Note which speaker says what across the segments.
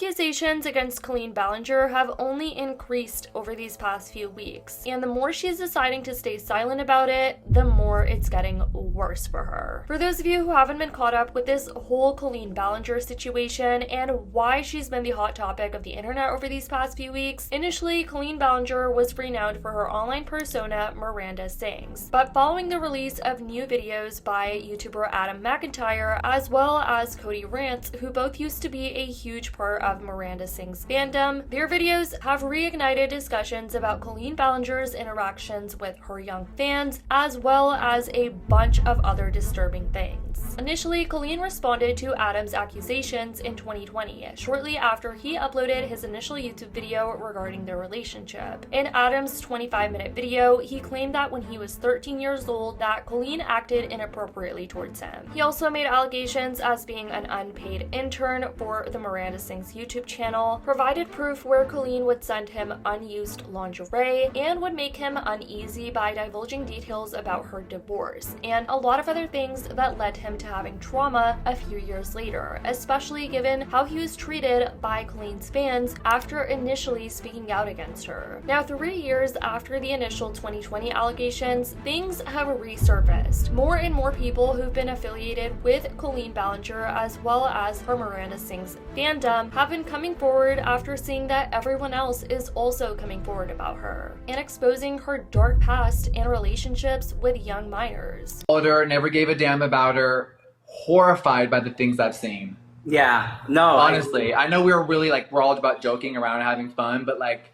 Speaker 1: accusations against Colleen Ballinger have only increased over these past few weeks, and the more she's deciding to stay silent about it, the more it's getting worse for her. For those of you who haven't been caught up with this whole Colleen Ballinger situation and why she's been the hot topic of the internet over these past few weeks, initially Colleen Ballinger was renowned for her online persona Miranda Sings, but following the release of new videos by YouTuber Adam McIntyre as well as Cody Rants, who both used to be a huge part of Miranda Sings fandom, their videos have reignited discussions about Colleen Ballinger's interactions with her young fans, as well as a bunch of other disturbing things. Initially, Colleen responded to Adam's accusations in 2020, shortly after he uploaded his initial YouTube video regarding their relationship. In Adam's 25-minute video, he claimed that when he was 13 years old, that Colleen acted inappropriately towards him. He also made allegations as being an unpaid intern for the Miranda Sings YouTube channel, provided proof where Colleen would send him unused lingerie, and would make him uneasy by divulging details about her divorce, and a lot of other things that led him to having trauma a few years later, especially given how he was treated by Colleen's fans after initially speaking out against her. Now, 3 years after the initial 2020 allegations, things have resurfaced. More and more people who've been affiliated with Colleen Ballinger as well as her Miranda Sings fandom have been coming forward after seeing that everyone else is also coming forward about her and exposing her dark past and relationships with young minors.
Speaker 2: Followed her, never gave a damn about her, horrified by the things I've seen.
Speaker 3: Yeah, no.
Speaker 2: Honestly, I know we're all about joking around and having fun, but like,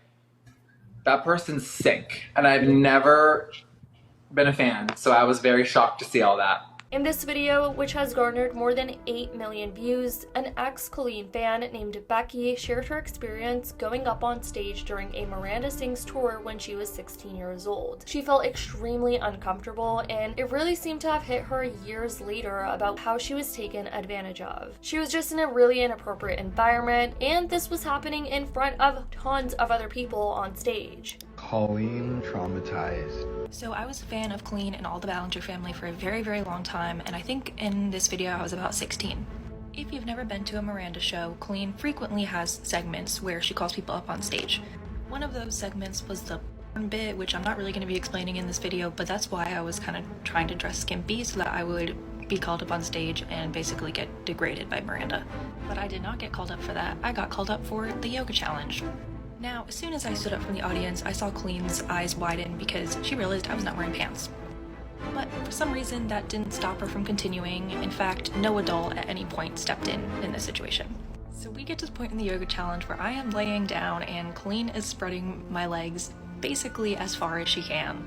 Speaker 2: that person's sick. And I've never been a fan, so I was very shocked to see all that.
Speaker 1: In this video, which has garnered more than 8 million views, an ex-Colleen fan named Becky shared her experience going up on stage during a Miranda Sings tour when she was 16 years old. She felt extremely uncomfortable, and it really seemed to have hit her years later about how she was taken advantage of. She was just in a really inappropriate environment, and this was happening in front of tons of other people on stage.
Speaker 4: Colleen traumatized.
Speaker 5: So I was a fan of Colleen and all the Ballinger family for a very, very long time, and I think in this video I was about 16. If you've never been to a Miranda show, Colleen frequently has segments where she calls people up on stage. One of those segments was the porn bit, which I'm not really going to be explaining in this video, but that's why I was kind of trying to dress skimpy so that I would be called up on stage and basically get degraded by Miranda. But I did not get called up for that. I got called up for the yoga challenge. Now, as soon as I stood up from the audience, I saw Colleen's eyes widen because she realized I was not wearing pants. But for some reason, that didn't stop her from continuing. In fact, no adult at any point stepped in this situation. So we get to the point in the yoga challenge where I am laying down and Colleen is spreading my legs basically as far as she can.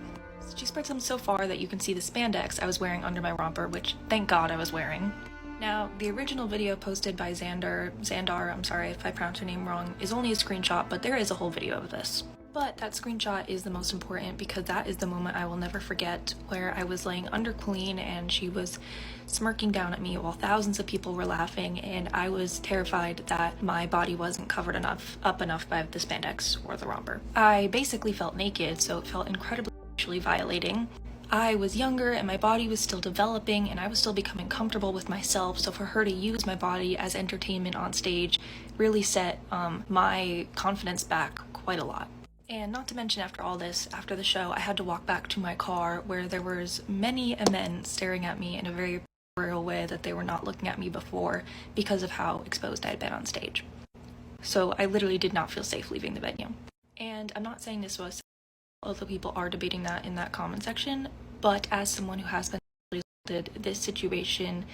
Speaker 5: She spreads them so far that you can see the spandex I was wearing under my romper, which thank God I was wearing. Now, the original video posted by Xandar, I'm sorry if I pronounced her name wrong, is only a screenshot, but there is a whole video of this. But that screenshot is the most important because that is the moment I will never forget, where I was laying under Colleen and she was smirking down at me while thousands of people were laughing, and I was terrified that my body wasn't covered up enough by the spandex or the romper. I basically felt naked, so it felt incredibly sexually violating. I was younger and my body was still developing and I was still becoming comfortable with myself, so for her to use my body as entertainment on stage really set my confidence back quite a lot. And not to mention, after all this, after the show, I had to walk back to my car where there was many men staring at me in a very real way that they were not looking at me before because of how exposed I had been on stage. So I literally did not feel safe leaving the venue. And I'm not saying this was although people are debating that in that comment section, but as someone who has been assaulted, this situation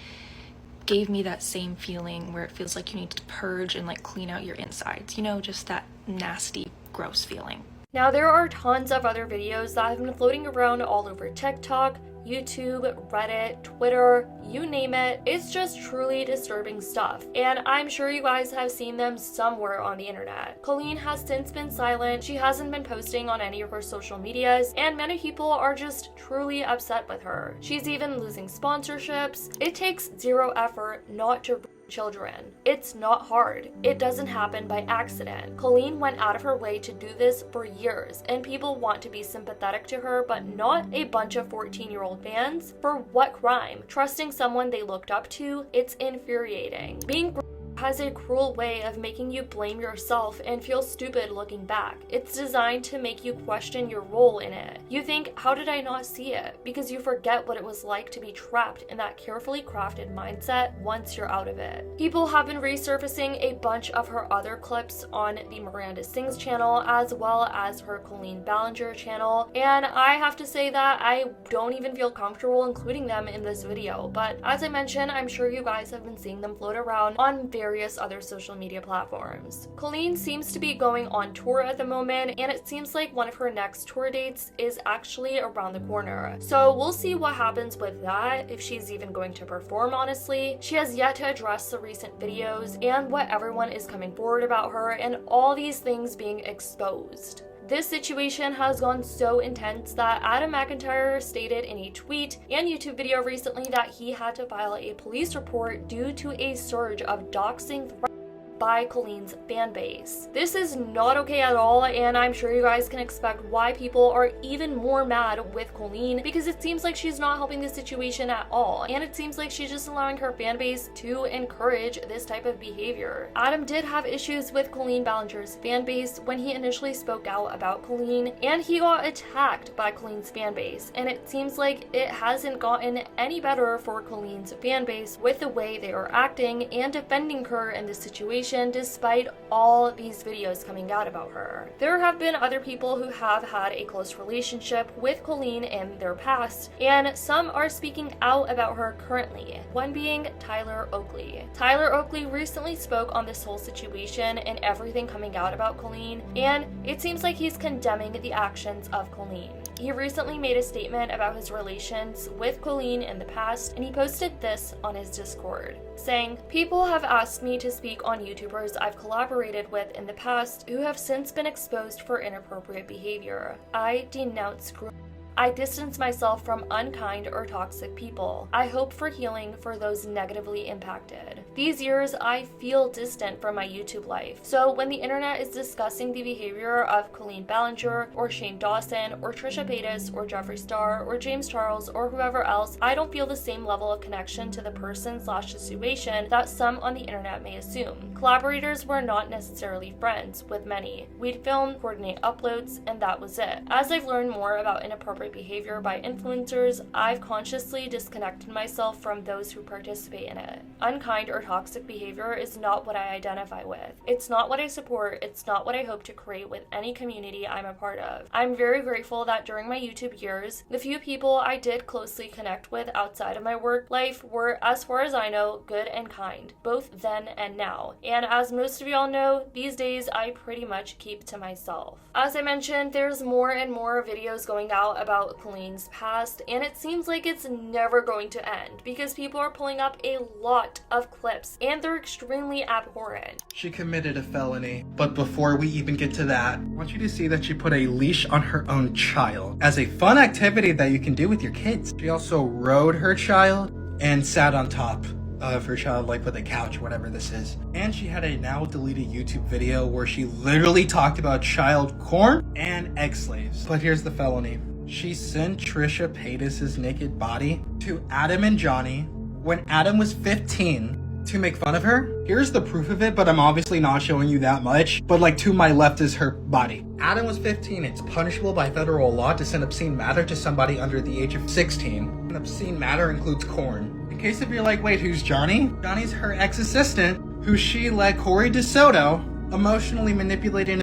Speaker 5: gave me that same feeling where it feels like you need to purge and like clean out your insides, you know, just that nasty, gross feeling.
Speaker 1: Now, there are tons of other videos that have been floating around all over TikTok, YouTube, Reddit, Twitter, you name it. It's just truly disturbing stuff, and I'm sure you guys have seen them somewhere on the internet. Colleen has since been silent, she hasn't been posting on any of her social medias, and many people are just truly upset with her. She's even losing sponsorships. It takes zero effort not to children. It's not hard. It doesn't happen by accident. Colleen went out of her way to do this for years, and people want to be sympathetic to her, but not a bunch of 14-year-old fans. For what crime? Trusting someone they looked up to? It's infuriating. Being has a cruel way of making you blame yourself and feel stupid looking back. It's designed to make you question your role in it. You think, how did I not see it? Because you forget what it was like to be trapped in that carefully crafted mindset once you're out of it. People have been resurfacing a bunch of her other clips on the Miranda Sings channel as well as her Colleen Ballinger channel, and I have to say that I don't even feel comfortable including them in this video, but as I mentioned, I'm sure you guys have been seeing them float around on various other social media platforms. Colleen seems to be going on tour at the moment, and it seems like one of her next tour dates is actually around the corner. So we'll see what happens with that, if she's even going to perform, honestly. She has yet to address the recent videos and what everyone is coming forward about her and all these things being exposed. This situation has gone so intense that Adam McIntyre stated in a tweet and YouTube video recently that he had to file a police report due to a surge of doxing threats by Colleen's fan base. This is not okay at all, and I'm sure you guys can expect why people are even more mad with Colleen, because it seems like she's not helping the situation at all, and it seems like she's just allowing her fan base to encourage this type of behavior. Adam did have issues with Colleen Ballinger's fan base when he initially spoke out about Colleen, and he got attacked by Colleen's fan base, and it seems like it hasn't gotten any better for Colleen's fan base with the way they are acting and defending her in this situation despite all these videos coming out about her. There have been other people who have had a close relationship with Colleen in their past, and some are speaking out about her currently, one being Tyler Oakley. Tyler Oakley recently spoke on this whole situation and everything coming out about Colleen, and it seems like he's condemning the actions of Colleen. He recently made a statement about his relations with Colleen in the past, and he posted this on his Discord, saying, "People have asked me to speak on YouTubers I've collaborated with in the past who have since been exposed for inappropriate behavior. I denounce grooming. I distance myself from unkind or toxic people. I hope for healing for those negatively impacted. These years, I feel distant from my YouTube life. So when the internet is discussing the behavior of Colleen Ballinger or Shane Dawson or Trisha Paytas or Jeffree Star or James Charles or whoever else, I don't feel the same level of connection to the person/situation that some on the internet may assume. Collaborators were not necessarily friends with many. We'd film, coordinate uploads, and that was it. As I've learned more about inappropriate behavior by influencers, I've consciously disconnected myself from those who participate in it. Unkind or toxic behavior is not what I identify with. It's not what I support. It's not what I hope to create with any community I'm a part of. I'm very grateful that during my YouTube years, the few people I did closely connect with outside of my work life were, as far as I know, good and kind, both then and now. And as most of y'all know, these days I pretty much keep to myself." As I mentioned, there's more and more videos going out about Colleen's past, and it seems like it's never going to end because people are pulling up a lot of clips and they're extremely abhorrent.
Speaker 3: She committed a felony, but before we even get to that, I want you to see that she put a leash on her own child as a fun activity that you can do with your kids. She also rode her child and sat on top of her child, like with a couch, whatever this is. And she had a now deleted YouTube video where she literally talked about child porn and ex-slaves. But here's the felony. She sent Trisha Paytas' naked body to Adam and Johnny when Adam was 15 to make fun of her. Here's the proof of it, but I'm obviously not showing you that much. But like to my left is her body. Adam was 15. It's punishable by federal law to send obscene matter to somebody under the age of 16. And obscene matter includes corn. In case if you're like, wait, who's Johnny? Johnny's her ex-assistant, who she let Corey DeSoto emotionally manipulate him,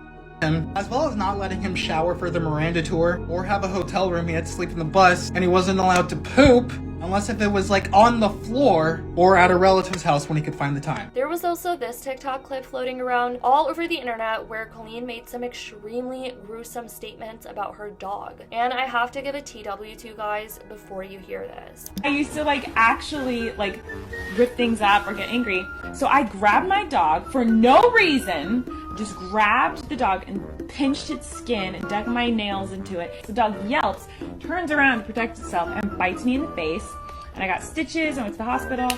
Speaker 3: as well as not letting him shower for the Miranda tour or have a hotel room. He had to sleep in the bus, and he wasn't allowed to poop unless if it was like on the floor or at a relative's house when he could find the time.
Speaker 1: There was also this TikTok clip floating around all over the internet where Colleen made some extremely gruesome statements about her dog. And I have to give a TW to you guys before you hear this.
Speaker 6: I used to actually rip things up or get angry. So I grabbed my dog for no reason, just grabbed the dog and pinched its skin and dug my nails into it. The dog yelps, turns around to protect itself, and bites me in the face. And I got stitches and went to the hospital.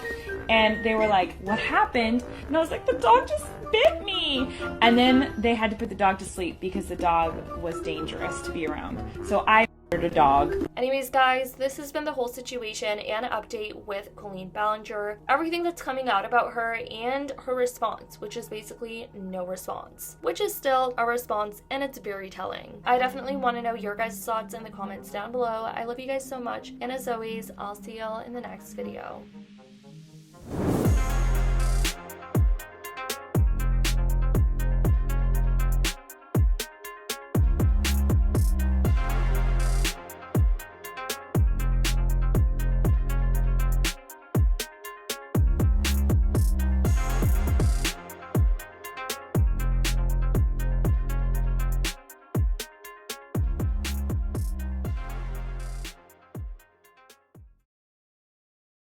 Speaker 6: And they were like, "What happened?" And I was like, "The dog just bit me." And then they had to put the dog to sleep because the dog was dangerous to be around. So I a dog.
Speaker 1: Anyways, guys, this has been the whole situation and update with Colleen Ballinger. Everything that's coming out about her and her response, which is basically no response, which is still a response, and it's very telling. I definitely want to know your guys' thoughts in the comments down below. I love you guys so much, and as always, I'll see y'all in the next video.